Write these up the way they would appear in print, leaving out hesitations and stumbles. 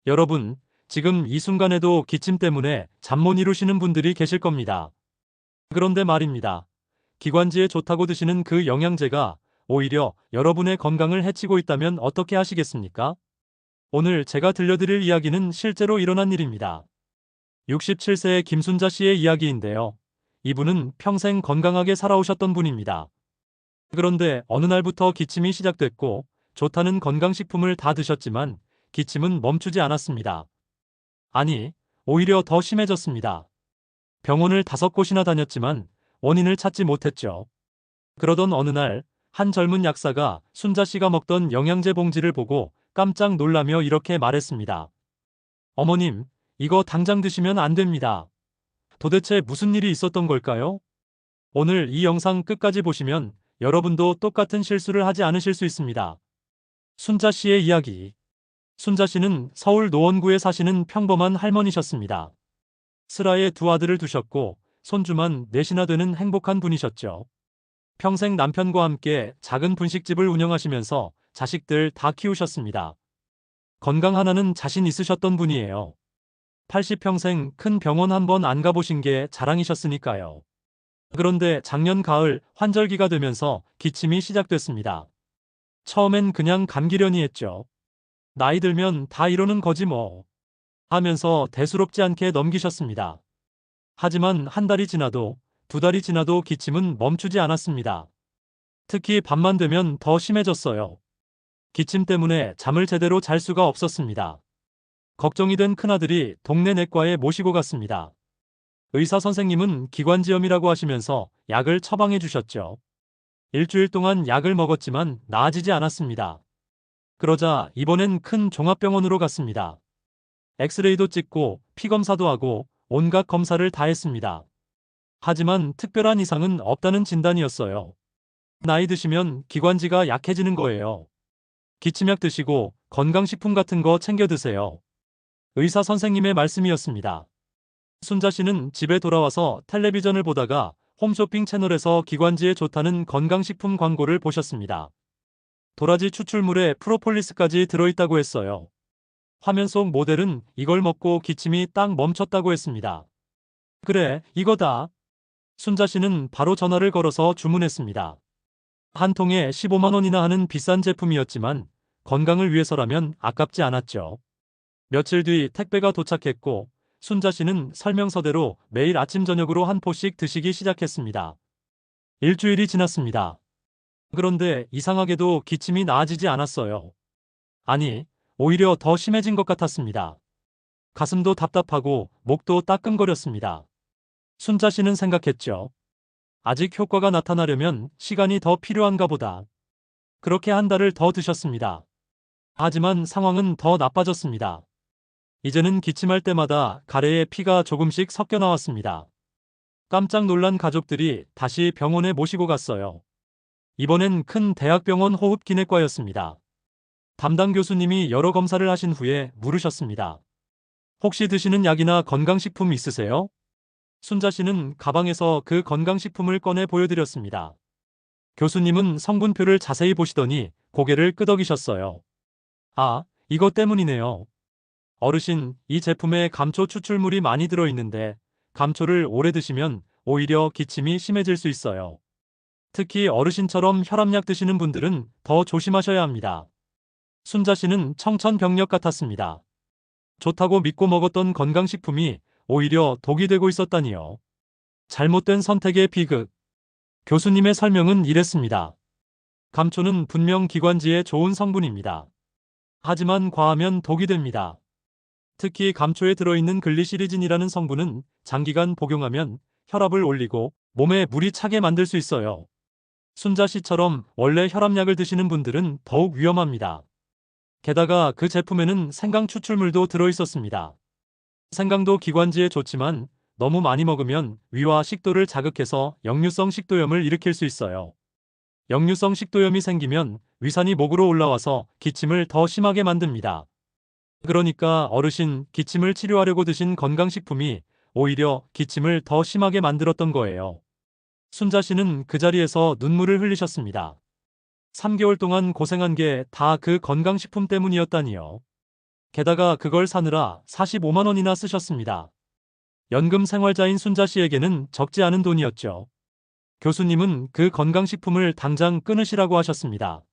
여러분, 지금 이 순간에도 기침 때문에 잠 못 이루시는 분들이 계실 겁니다. 그런데 말입니다. 기관지에 좋다고 드시는 그 영양제가 오히려 여러분의 건강을 해치고 있다면 어떻게 하시겠습니까? 오늘 제가 들려드릴 이야기는 실제로 일어난 일입니다. 67세의 김순자 씨의 이야기인데요. 이분은 평생 건강하게 살아오셨던 분입니다. 그런데 어느 날부터 기침이 시작됐고 좋다는 건강식품을 다 드셨지만 기침은 멈추지 않았습니다. 아니, 오히려 더 심해졌습니다. 병원을 5곳이나 다녔지만 원인을 찾지 못했죠. 그러던 어느 날, 한 젊은 약사가 순자 씨가 먹던 영양제 봉지를 보고 깜짝 놀라며 이렇게 말했습니다. 어머님, 이거 당장 드시면 안 됩니다. 도대체 무슨 일이 있었던 걸까요? 오늘 이 영상 끝까지 보시면 여러분도 똑같은 실수를 하지 않으실 수 있습니다. 순자 씨의 이야기. 순자 씨는 서울 노원구에 사시는 평범한 할머니셨습니다. 슬하에 2아들을 두셨고 손주만 4이나 되는 행복한 분이셨죠. 평생 남편과 함께 작은 분식집을 운영하시면서 자식들 다 키우셨습니다. 건강 하나는 자신 있으셨던 분이에요. 80평생 큰 병원 한 번 안 가보신 게 자랑이셨으니까요. 그런데 작년 가을 환절기가 되면서 기침이 시작됐습니다. 처음엔 그냥 감기려니 했죠. 나이 들면 다 이러는 거지 뭐. 하면서 대수롭지 않게 넘기셨습니다. 하지만 한 달이 지나도 2달이 지나도 기침은 멈추지 않았습니다. 특히 밤만 되면 더 심해졌어요. 기침 때문에 잠을 제대로 잘 수가 없었습니다. 걱정이 된 큰아들이 동네 내과에 모시고 갔습니다. 의사 선생님은 기관지염이라고 하시면서 약을 처방해 주셨죠. 일주일 동안 약을 먹었지만 나아지지 않았습니다. 그러자 이번엔 큰 종합병원으로 갔습니다. 엑스레이도 찍고 피검사도 하고 온갖 검사를 다 했습니다. 하지만 특별한 이상은 없다는 진단이었어요. 나이 드시면 기관지가 약해지는 거예요. 기침약 드시고 건강식품 같은 거 챙겨 드세요. 의사 선생님의 말씀이었습니다. 순자 씨는 집에 돌아와서 텔레비전을 보다가 홈쇼핑 채널에서 기관지에 좋다는 건강식품 광고를 보셨습니다. 도라지 추출물에 프로폴리스까지 들어있다고 했어요. 화면 속 모델은 이걸 먹고 기침이 딱 멈췄다고 했습니다. 그래, 이거다. 순자 씨는 바로 전화를 걸어서 주문했습니다. 한 통에 15만 원이나 하는 비싼 제품이었지만 건강을 위해서라면 아깝지 않았죠. 며칠 뒤 택배가 도착했고 순자 씨는 설명서대로 매일 아침 저녁으로 한 포씩 드시기 시작했습니다. 일주일이 지났습니다. 그런데 이상하게도 기침이 나아지지 않았어요. 아니, 오히려 더 심해진 것 같았습니다. 가슴도 답답하고 목도 따끔거렸습니다. 순자 씨는 생각했죠. 아직 효과가 나타나려면 시간이 더 필요한가 보다. 그렇게 한 달을 더 드셨습니다. 하지만 상황은 더 나빠졌습니다. 이제는 기침할 때마다 가래에 피가 조금씩 섞여 나왔습니다. 깜짝 놀란 가족들이 다시 병원에 모시고 갔어요. 이번엔 큰 대학병원 호흡기내과였습니다. 담당 교수님이 여러 검사를 하신 후에 물으셨습니다. 혹시 드시는 약이나 건강식품 있으세요? 순자 씨는 가방에서 그 건강식품을 꺼내 보여드렸습니다. 교수님은 성분표를 자세히 보시더니 고개를 끄덕이셨어요. 아, 이것 때문이네요. 어르신, 이 제품에 감초 추출물이 많이 들어있는데 감초를 오래 드시면 오히려 기침이 심해질 수 있어요. 특히 어르신처럼 혈압약 드시는 분들은 더 조심하셔야 합니다. 순자 씨는 청천벽력 같았습니다. 좋다고 믿고 먹었던 건강식품이 오히려 독이 되고 있었다니요. 잘못된 선택의 비극. 교수님의 설명은 이랬습니다. 감초는 분명 기관지에 좋은 성분입니다. 하지만 과하면 독이 됩니다. 특히 감초에 들어있는 글리시리진이라는 성분은 장기간 복용하면 혈압을 올리고 몸에 물이 차게 만들 수 있어요. 순자 씨처럼 원래 혈압약을 드시는 분들은 더욱 위험합니다. 게다가 그 제품에는 생강 추출물도 들어있었습니다. 생강도 기관지에 좋지만 너무 많이 먹으면 위와 식도를 자극해서 역류성 식도염을 일으킬 수 있어요. 역류성 식도염이 생기면 위산이 목으로 올라와서 기침을 더 심하게 만듭니다. 그러니까 어르신, 기침을 치료하려고 드신 건강식품이 오히려 기침을 더 심하게 만들었던 거예요. 순자 씨는 그 자리에서 눈물을 흘리셨습니다. 3개월 동안 고생한 게 다 그 건강식품 때문이었다니요. 게다가 그걸 사느라 45만 원이나 쓰셨습니다. 연금 생활자인 순자 씨에게는 적지 않은 돈이었죠. 교수님은 그 건강식품을 당장 끊으시라고 하셨습니다.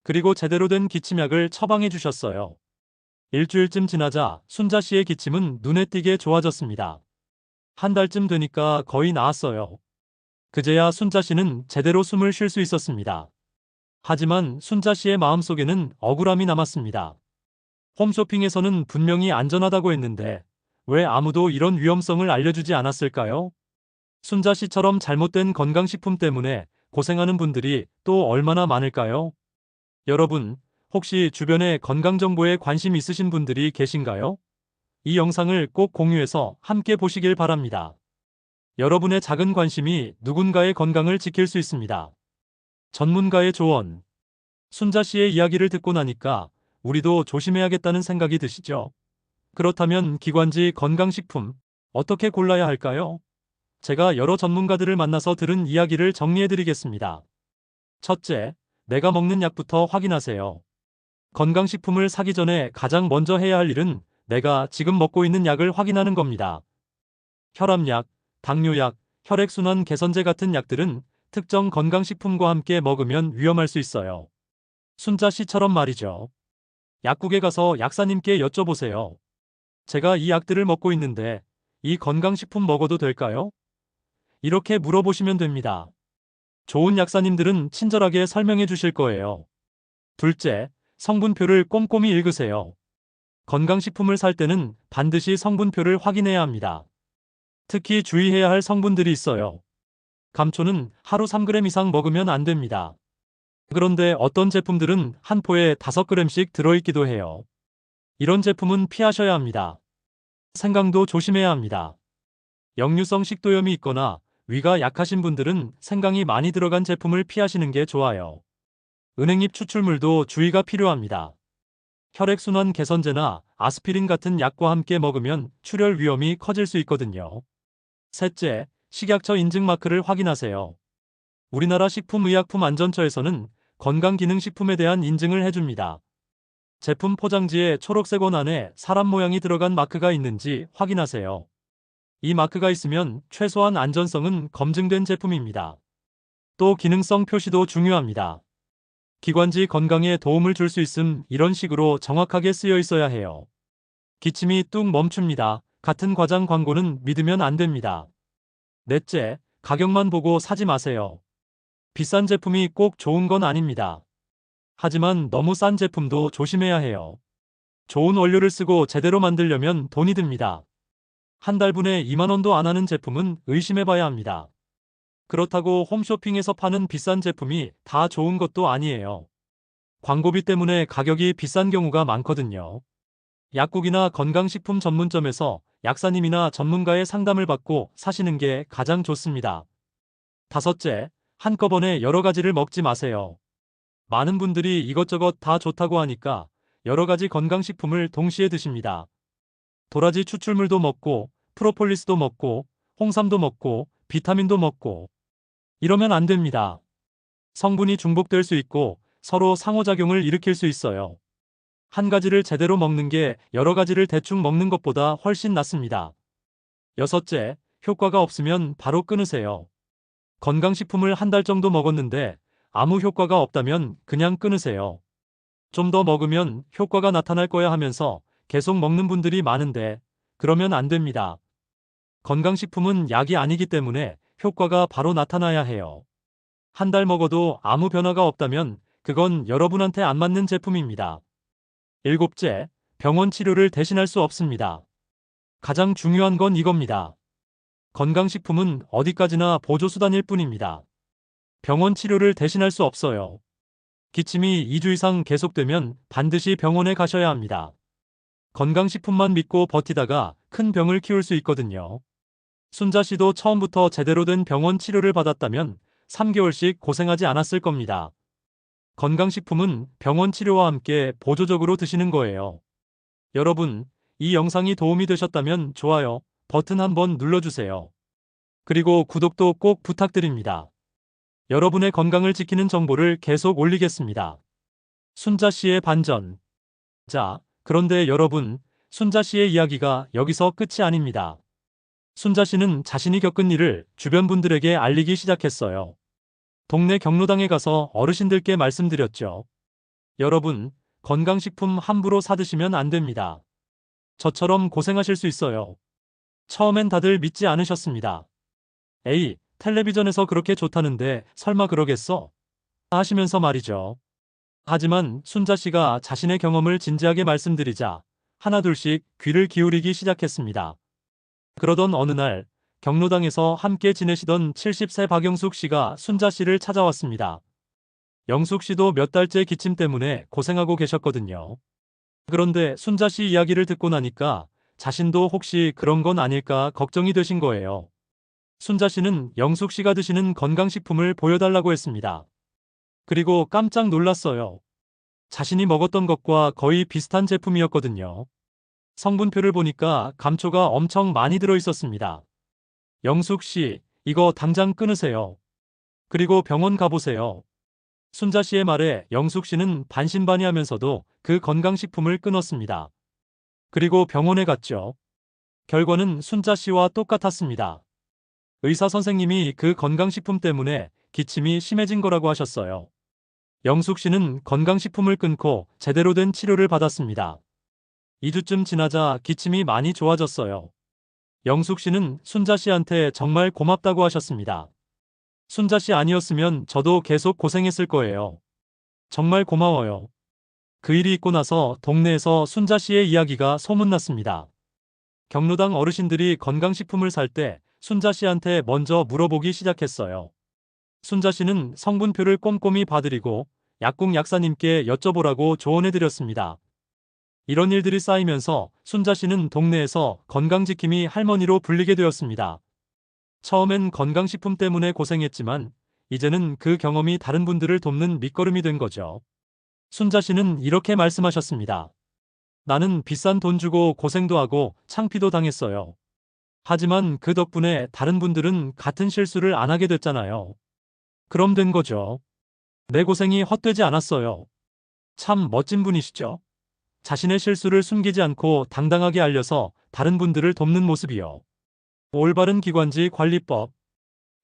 그리고 제대로 된 기침약을 처방해 주셨어요. 일주일쯤 지나자 순자 씨의 기침은 눈에 띄게 좋아졌습니다. 한 달쯤 되니까 거의 나았어요. 그제야 순자 씨는 제대로 숨을 쉴 수 있었습니다. 하지만 순자 씨의 마음속에는 억울함이 남았습니다. 홈쇼핑에서는 분명히 안전하다고 했는데 왜 아무도 이런 위험성을 알려주지 않았을까요? 순자 씨처럼 잘못된 건강식품 때문에 고생하는 분들이 또 얼마나 많을까요? 여러분, 혹시 주변에 건강정보에 관심 있으신 분들이 계신가요? 이 영상을 꼭 공유해서 함께 보시길 바랍니다. 여러분의 작은 관심이 누군가의 건강을 지킬 수 있습니다. 전문가의 조언. 순자 씨의 이야기를 듣고 나니까 우리도 조심해야겠다는 생각이 드시죠? 그렇다면 기관지 건강식품 어떻게 골라야 할까요? 제가 여러 전문가들을 만나서 들은 이야기를 정리해드리겠습니다. 첫째, 내가 먹는 약부터 확인하세요. 건강식품을 사기 전에 가장 먼저 해야 할 일은 내가 지금 먹고 있는 약을 확인하는 겁니다. 혈압약, 당뇨약, 혈액순환 개선제 같은 약들은 특정 건강식품과 함께 먹으면 위험할 수 있어요. 순자 씨처럼 말이죠. 약국에 가서 약사님께 여쭤보세요. 제가 이 약들을 먹고 있는데 이 건강식품 먹어도 될까요? 이렇게 물어보시면 됩니다. 좋은 약사님들은 친절하게 설명해 주실 거예요. 둘째, 성분표를 꼼꼼히 읽으세요. 건강식품을 살 때는 반드시 성분표를 확인해야 합니다. 특히 주의해야 할 성분들이 있어요. 감초는 하루 3g 이상 먹으면 안 됩니다. 그런데 어떤 제품들은 한 포에 5g씩 들어있기도 해요. 이런 제품은 피하셔야 합니다. 생강도 조심해야 합니다. 역류성 식도염이 있거나 위가 약하신 분들은 생강이 많이 들어간 제품을 피하시는 게 좋아요. 은행잎 추출물도 주의가 필요합니다. 혈액순환 개선제나 아스피린 같은 약과 함께 먹으면 출혈 위험이 커질 수 있거든요. 셋째, 식약처 인증 마크를 확인하세요. 우리나라 식품의약품안전처에서는 건강기능식품에 대한 인증을 해줍니다. 제품 포장지에 초록색 원 안에 사람 모양이 들어간 마크가 있는지 확인하세요. 이 마크가 있으면 최소한 안전성은 검증된 제품입니다. 또 기능성 표시도 중요합니다. 기관지 건강에 도움을 줄 수 있음 이런 식으로 정확하게 쓰여 있어야 해요. 기침이 뚝 멈춥니다. 같은 과장 광고는 믿으면 안 됩니다. 넷째, 가격만 보고 사지 마세요. 비싼 제품이 꼭 좋은 건 아닙니다. 하지만 너무 싼 제품도 조심해야 해요. 좋은 원료를 쓰고 제대로 만들려면 돈이 듭니다. 한 달분에 2만 원도 안 하는 제품은 의심해봐야 합니다. 그렇다고 홈쇼핑에서 파는 비싼 제품이 다 좋은 것도 아니에요. 광고비 때문에 가격이 비싼 경우가 많거든요. 약국이나 건강식품 전문점에서 약사님이나 전문가의 상담을 받고 사시는 게 가장 좋습니다. 다섯째, 한꺼번에 여러 가지를 먹지 마세요. 많은 분들이 이것저것 다 좋다고 하니까 여러 가지 건강식품을 동시에 드십니다. 도라지 추출물도 먹고, 프로폴리스도 먹고, 홍삼도 먹고, 비타민도 먹고. 이러면 안 됩니다. 성분이 중복될 수 있고 서로 상호작용을 일으킬 수 있어요. 한 가지를 제대로 먹는 게 여러 가지를 대충 먹는 것보다 훨씬 낫습니다. 여섯째, 효과가 없으면 바로 끊으세요. 건강식품을 한 달 정도 먹었는데 아무 효과가 없다면 그냥 끊으세요. 좀 더 먹으면 효과가 나타날 거야 하면서 계속 먹는 분들이 많은데 그러면 안 됩니다. 건강식품은 약이 아니기 때문에 효과가 바로 나타나야 해요. 한 달 먹어도 아무 변화가 없다면 그건 여러분한테 안 맞는 제품입니다. 일곱째, 병원 치료를 대신할 수 없습니다. 가장 중요한 건 이겁니다. 건강식품은 어디까지나 보조수단일 뿐입니다. 병원 치료를 대신할 수 없어요. 기침이 2주 이상 계속되면 반드시 병원에 가셔야 합니다. 건강식품만 믿고 버티다가 큰 병을 키울 수 있거든요. 순자 씨도 처음부터 제대로 된 병원 치료를 받았다면 3개월씩 고생하지 않았을 겁니다. 건강식품은 병원 치료와 함께 보조적으로 드시는 거예요. 여러분, 이 영상이 도움이 되셨다면 좋아요 버튼 한번 눌러주세요. 그리고 구독도 꼭 부탁드립니다. 여러분의 건강을 지키는 정보를 계속 올리겠습니다. 순자 씨의 반전. 자, 그런데 여러분, 순자 씨의 이야기가 여기서 끝이 아닙니다. 순자 씨는 자신이 겪은 일을 주변 분들에게 알리기 시작했어요. 동네 경로당에 가서 어르신들께 말씀드렸죠. 여러분, 건강식품 함부로 사드시면 안 됩니다. 저처럼 고생하실 수 있어요. 처음엔 다들 믿지 않으셨습니다. 에이, 텔레비전에서 그렇게 좋다는데 설마 그러겠어? 하시면서 말이죠. 하지만 순자 씨가 자신의 경험을 진지하게 말씀드리자 하나둘씩 귀를 기울이기 시작했습니다. 그러던 어느 날 경로당에서 함께 지내시던 70세 박영숙 씨가 순자 씨를 찾아왔습니다. 영숙 씨도 몇 달째 기침 때문에 고생하고 계셨거든요. 그런데 순자 씨 이야기를 듣고 나니까 자신도 혹시 그런 건 아닐까 걱정이 되신 거예요. 순자 씨는 영숙 씨가 드시는 건강식품을 보여달라고 했습니다. 그리고 깜짝 놀랐어요. 자신이 먹었던 것과 거의 비슷한 제품이었거든요. 성분표를 보니까 감초가 엄청 많이 들어 있었습니다. 영숙 씨, 이거 당장 끊으세요. 그리고 병원 가보세요. 순자 씨의 말에 영숙 씨는 반신반의하면서도 그 건강식품을 끊었습니다. 그리고 병원에 갔죠. 결과는 순자 씨와 똑같았습니다. 의사 선생님이 그 건강식품 때문에 기침이 심해진 거라고 하셨어요. 영숙 씨는 건강식품을 끊고 제대로 된 치료를 받았습니다. 2주쯤 지나자 기침이 많이 좋아졌어요. 영숙 씨는 순자 씨한테 정말 고맙다고 하셨습니다. 순자 씨 아니었으면 저도 계속 고생했을 거예요. 정말 고마워요. 그 일이 있고 나서 동네에서 순자 씨의 이야기가 소문났습니다. 경로당 어르신들이 건강식품을 살 때 순자 씨한테 먼저 물어보기 시작했어요. 순자 씨는 성분표를 꼼꼼히 봐드리고 약국 약사님께 여쭤보라고 조언해드렸습니다. 이런 일들이 쌓이면서 순자 씨는 동네에서 건강지킴이 할머니로 불리게 되었습니다. 처음엔 건강식품 때문에 고생했지만 이제는 그 경험이 다른 분들을 돕는 밑거름이 된 거죠. 순자 씨는 이렇게 말씀하셨습니다. 나는 비싼 돈 주고 고생도 하고 창피도 당했어요. 하지만 그 덕분에 다른 분들은 같은 실수를 안 하게 됐잖아요. 그럼 된 거죠. 내 고생이 헛되지 않았어요. 참 멋진 분이시죠? 자신의 실수를 숨기지 않고 당당하게 알려서 다른 분들을 돕는 모습이요. 올바른 기관지 관리법.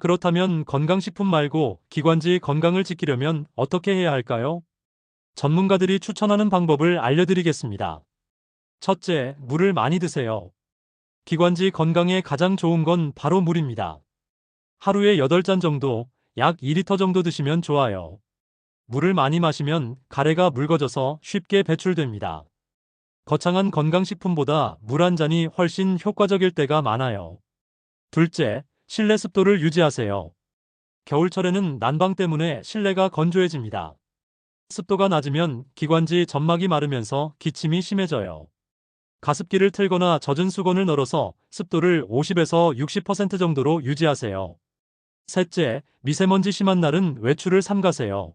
그렇다면 건강식품 말고 기관지 건강을 지키려면 어떻게 해야 할까요? 전문가들이 추천하는 방법을 알려드리겠습니다. 첫째, 물을 많이 드세요. 기관지 건강에 가장 좋은 건 바로 물입니다. 하루에 8잔 정도, 약 2리터 정도 드시면 좋아요. 물을 많이 마시면 가래가 묽어져서 쉽게 배출됩니다. 거창한 건강식품보다 물 한 잔이 훨씬 효과적일 때가 많아요. 둘째, 실내 습도를 유지하세요. 겨울철에는 난방 때문에 실내가 건조해집니다. 습도가 낮으면 기관지 점막이 마르면서 기침이 심해져요. 가습기를 틀거나 젖은 수건을 널어서 습도를 50에서 60% 정도로 유지하세요. 셋째, 미세먼지 심한 날은 외출을 삼가세요.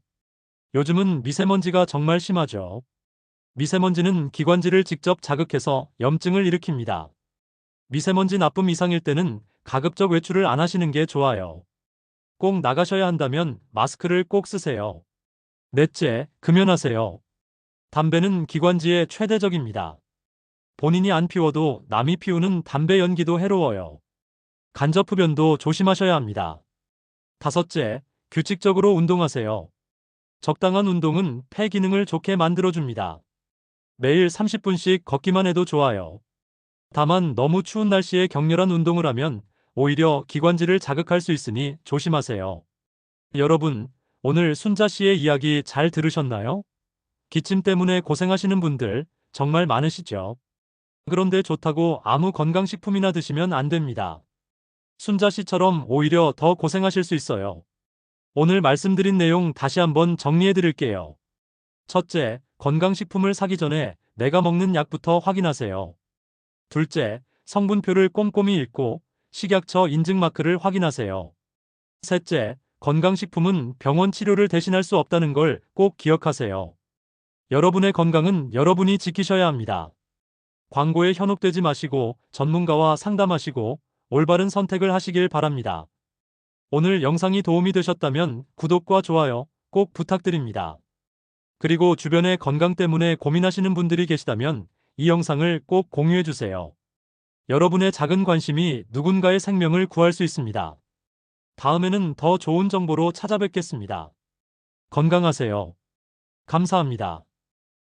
요즘은 미세먼지가 정말 심하죠. 미세먼지는 기관지를 직접 자극해서 염증을 일으킵니다. 미세먼지 나쁨 이상일 때는 가급적 외출을 안 하시는 게 좋아요. 꼭 나가셔야 한다면 마스크를 꼭 쓰세요. 넷째, 금연하세요. 담배는 기관지에 최대적입니다. 본인이 안 피워도 남이 피우는 담배 연기도 해로워요. 간접 흡연도 조심하셔야 합니다. 다섯째, 규칙적으로 운동하세요. 적당한 운동은 폐 기능을 좋게 만들어줍니다. 매일 30분씩 걷기만 해도 좋아요. 다만 너무 추운 날씨에 격렬한 운동을 하면 오히려 기관지를 자극할 수 있으니 조심하세요. 여러분, 오늘 순자 씨의 이야기 잘 들으셨나요? 기침 때문에 고생하시는 분들 정말 많으시죠? 그런데 좋다고 아무 건강식품이나 드시면 안 됩니다. 순자 씨처럼 오히려 더 고생하실 수 있어요. 오늘 말씀드린 내용 다시 한번 정리해 드릴게요. 첫째, 건강식품을 사기 전에 내가 먹는 약부터 확인하세요. 둘째, 성분표를 꼼꼼히 읽고 식약처 인증 마크를 확인하세요. 셋째, 건강식품은 병원 치료를 대신할 수 없다는 걸 꼭 기억하세요. 여러분의 건강은 여러분이 지키셔야 합니다. 광고에 현혹되지 마시고 전문가와 상담하시고 올바른 선택을 하시길 바랍니다. 오늘 영상이 도움이 되셨다면 구독과 좋아요 꼭 부탁드립니다. 그리고 주변에 건강 때문에 고민하시는 분들이 계시다면 이 영상을 꼭 공유해주세요. 여러분의 작은 관심이 누군가의 생명을 구할 수 있습니다. 다음에는 더 좋은 정보로 찾아뵙겠습니다. 건강하세요. 감사합니다.